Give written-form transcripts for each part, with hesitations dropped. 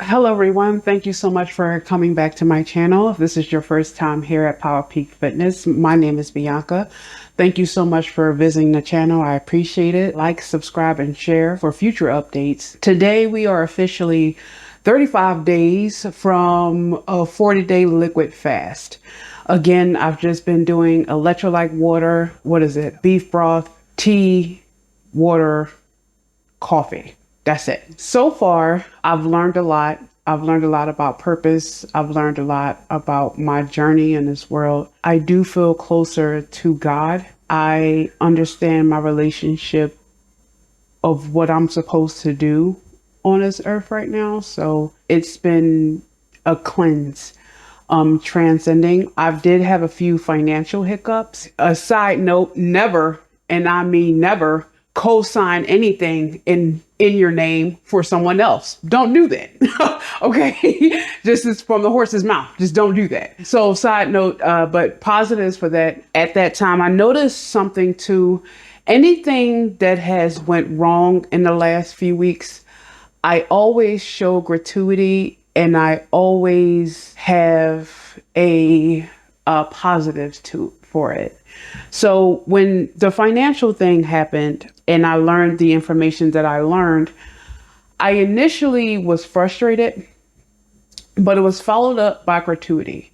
Hello everyone, thank you so much for coming back to my channel. If this is your first time here at Power Peak Fitness, my name is Bianca. Thank you so much for visiting the channel. I appreciate it. Like, subscribe, and share for future updates. Today we are officially 35 days from a 40-day liquid fast. Again, I've just been doing electrolyte water, beef broth, tea, water, coffee. That's it. So far, I've learned a lot. I've learned a lot about purpose. I've learned a lot about my journey in this world. I do feel closer to God. I understand my relationship of what I'm supposed to do on this earth right now. So it's been a cleanse. Transcending. I did have a few financial hiccups. A side note, never, and I mean never, co-sign anything in your name for someone else. Don't do that. Okay. Just is from the horse's mouth. Just don't do that. So side note, but positives for that. At that time, I noticed something too. Anything that has went wrong in the last few weeks, I always show gratuity and I always have a positive for it. So when the financial thing happened and I learned the information that I learned, I initially was frustrated, but it was followed up by gratuity.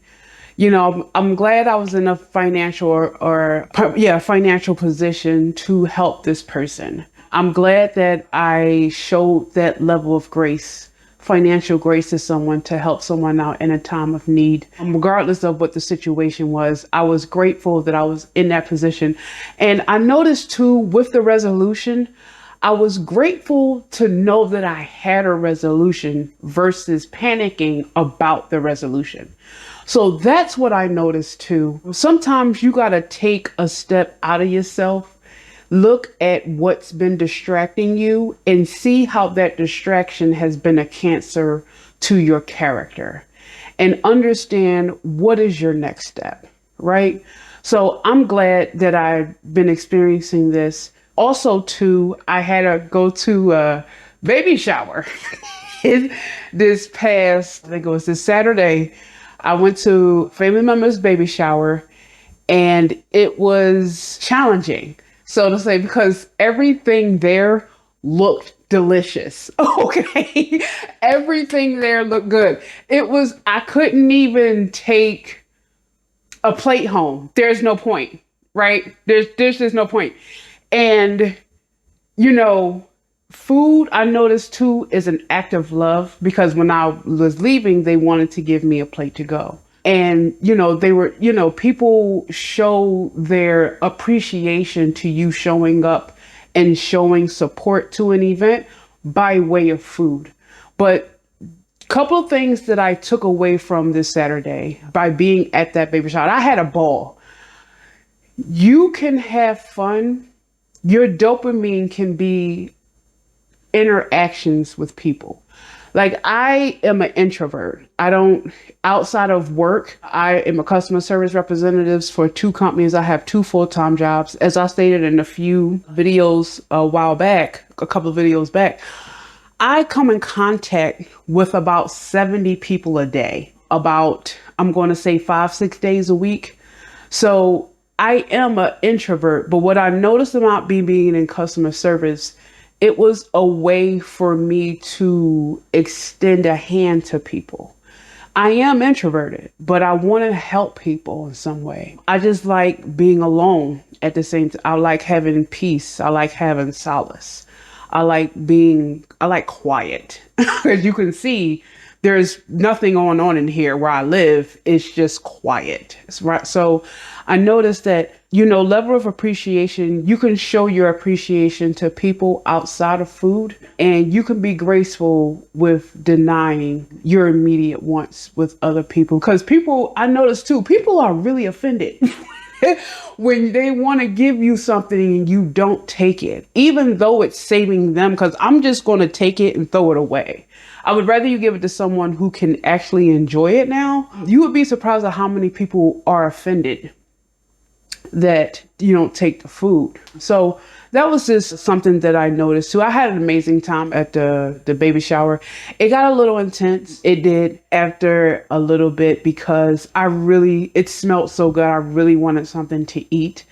You know, I'm glad I was in a financial financial position to help this person. I'm glad that I showed that level of grace, financial grace to someone to help someone out in a time of need. Regardless of what the situation was, I was grateful that I was in that position. And I noticed too, with the resolution, I was grateful to know that I had a resolution versus panicking about the resolution. So that's what I noticed too. Sometimes you got to take a step out of yourself, look at what's been distracting you and see how that distraction has been a cancer to your character and understand what is your next step, right? So I'm glad that I've been experiencing this. Also too, I had to go to a baby shower this past, I think it was this Saturday. I went to family member's baby shower and it was challenging. So to say, because everything there looked delicious. Okay. Everything there looked good. I couldn't even take a plate home. There's no point, right? There's just no point. And, you know, food, I noticed too, is an act of love because when I was leaving, they wanted to give me a plate to go. And, you know, people show their appreciation to you showing up and showing support to an event by way of food. But a couple of things that I took away from this Saturday by being at that baby shower, I had a ball. You can have fun. Your dopamine can be interactions with people. Like I am an introvert. Outside of work, I am a customer service representative for 2 companies. I have 2 full-time jobs. As I stated in a few videos a couple of videos back, I come in contact with about 70 people a day, I'm going to say 5-6 days a week. So I am an introvert, but what I noticed about being in customer service, it was a way for me to extend a hand to people. I am introverted, but I want to help people in some way. I just like being alone at the same time. I like having peace. I like having solace. I like quiet. As you can see, there's nothing going on in here where I live. It's just quiet. Right. So I noticed that, you know, level of appreciation, you can show your appreciation to people outside of food, and you can be graceful with denying your immediate wants with other people. Because I noticed too, people are really offended when they want to give you something and you don't take it, even though it's saving them, because I'm just going to take it and throw it away. I would rather you give it to someone who can actually enjoy it now. You would be surprised at how many people are offended that you don't take the food. So that was just something that I noticed too. I had an amazing time at the baby shower. It got a little intense. It did after a little bit because it smelled so good. I really wanted something to eat,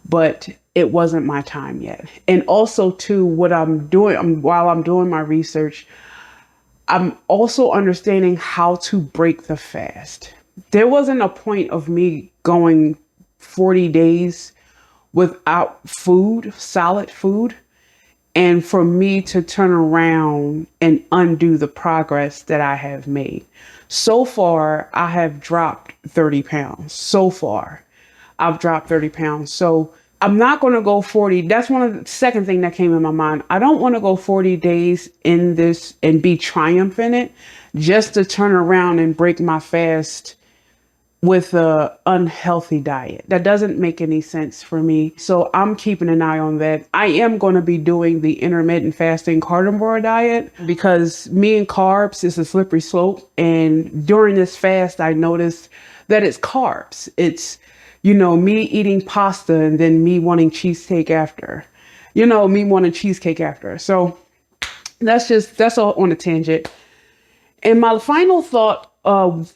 but it wasn't my time yet. And also too, what I'm doing while I'm doing my research, I'm also understanding how to break the fast. There wasn't a point of me going 40 days without food, solid food, and for me to turn around and undo the progress that I have made. So far, I have dropped 30 pounds. So far, I've dropped 30 pounds. So I'm not going to go 40. That's one of the second thing that came in my mind. I don't want to go 40 days in this and be triumphant in it just to turn around and break my fast with a unhealthy diet. That doesn't make any sense for me. So I'm keeping an eye on that. I am going to be doing the intermittent fasting carnivore diet because me and carbs is a slippery slope. And during this fast, I noticed that it's carbs. It's, me eating pasta and then me wanting cheesecake after, me wanting cheesecake after. So that's all on a tangent. And my final thought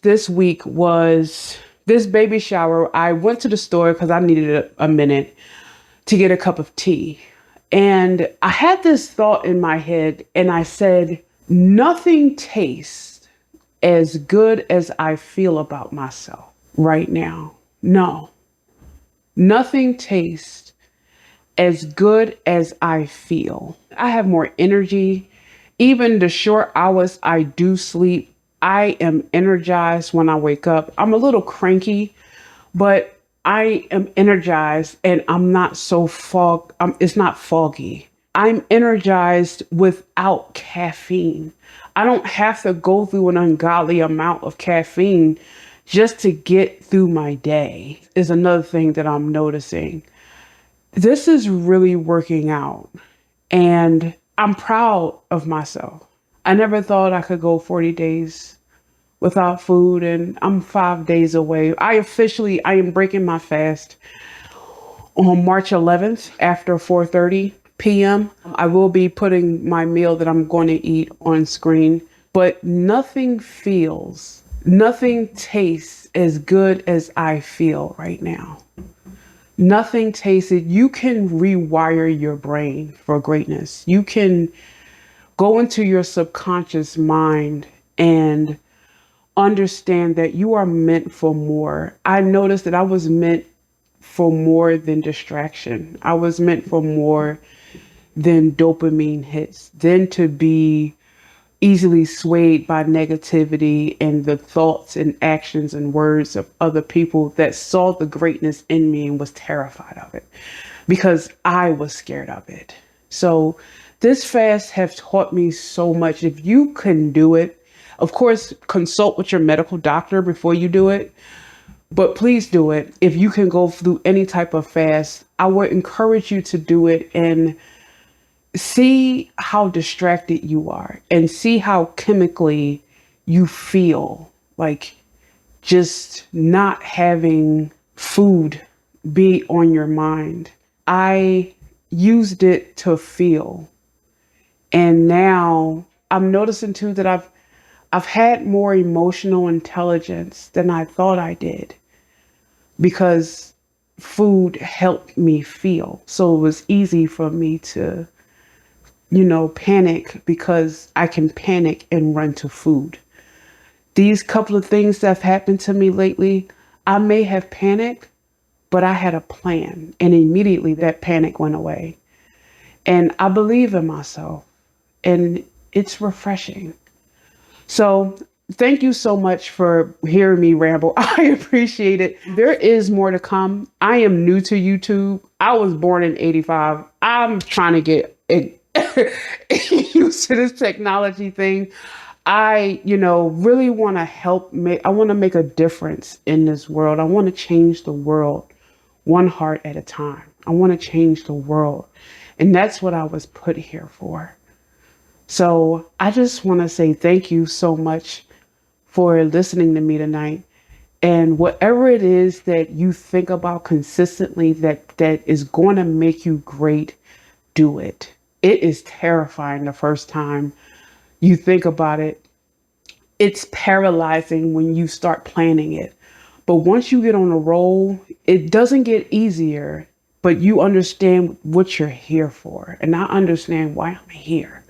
this week was this baby shower. I went to the store because I needed a minute to get a cup of tea. And I had this thought in my head and I said, nothing tastes as good as I feel about myself right now. No, nothing tastes as good as I feel. I have more energy. Even the short hours I do sleep, I am energized when I wake up. I'm a little cranky, but I am energized and I'm not so it's not foggy. I'm energized without caffeine. I don't have to go through an ungodly amount of caffeine just to get through my day is another thing that I'm noticing. This is really working out and I'm proud of myself. I never thought I could go 40 days without food and I'm 5 days away. I am breaking my fast on March 11th after 4:30 p.m. I will be putting my meal that I'm going to eat on screen, but nothing tastes as good as I feel right now. Nothing tasted. You can rewire your brain for greatness. You can go into your subconscious mind and understand that you are meant for more. I noticed that I was meant for more than distraction. I was meant for more than dopamine hits, than to be easily swayed by negativity and the thoughts and actions and words of other people that saw the greatness in me and was terrified of it because I was scared of it. So this fast has taught me so much. If you can do it, of course, consult with your medical doctor before you do it, but please do it. If you can go through any type of fast, I would encourage you to do it and see how distracted you are and see how chemically you feel, like just not having food be on your mind. I used it to feel. And now I'm noticing too that I've had more emotional intelligence than I thought I did because food helped me feel. So it was easy for me to panic because I can panic and run to food. These couple of things that have happened to me lately, I may have panicked, but I had a plan and immediately that panic went away. And I believe in myself and it's refreshing. So thank you so much for hearing me ramble. I appreciate it. There is more to come. I am new to YouTube. I was born in 85. I'm trying to get used to this technology thing. I, really want to I want to make a difference in this world. I want to change the world one heart at a time. I want to change the world. And that's what I was put here for. So I just want to say thank you so much for listening to me tonight. And whatever it is that you think about consistently that is going to make you great, do it. It is terrifying the first time you think about it. It's paralyzing when you start planning it. But once you get on a roll, it doesn't get easier, but you understand what you're here for. And I understand why I'm here.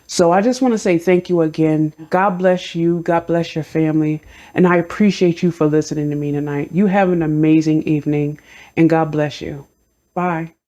So I just want to say thank you again. God bless you. God bless your family. And I appreciate you for listening to me tonight. You have an amazing evening and God bless you. Bye.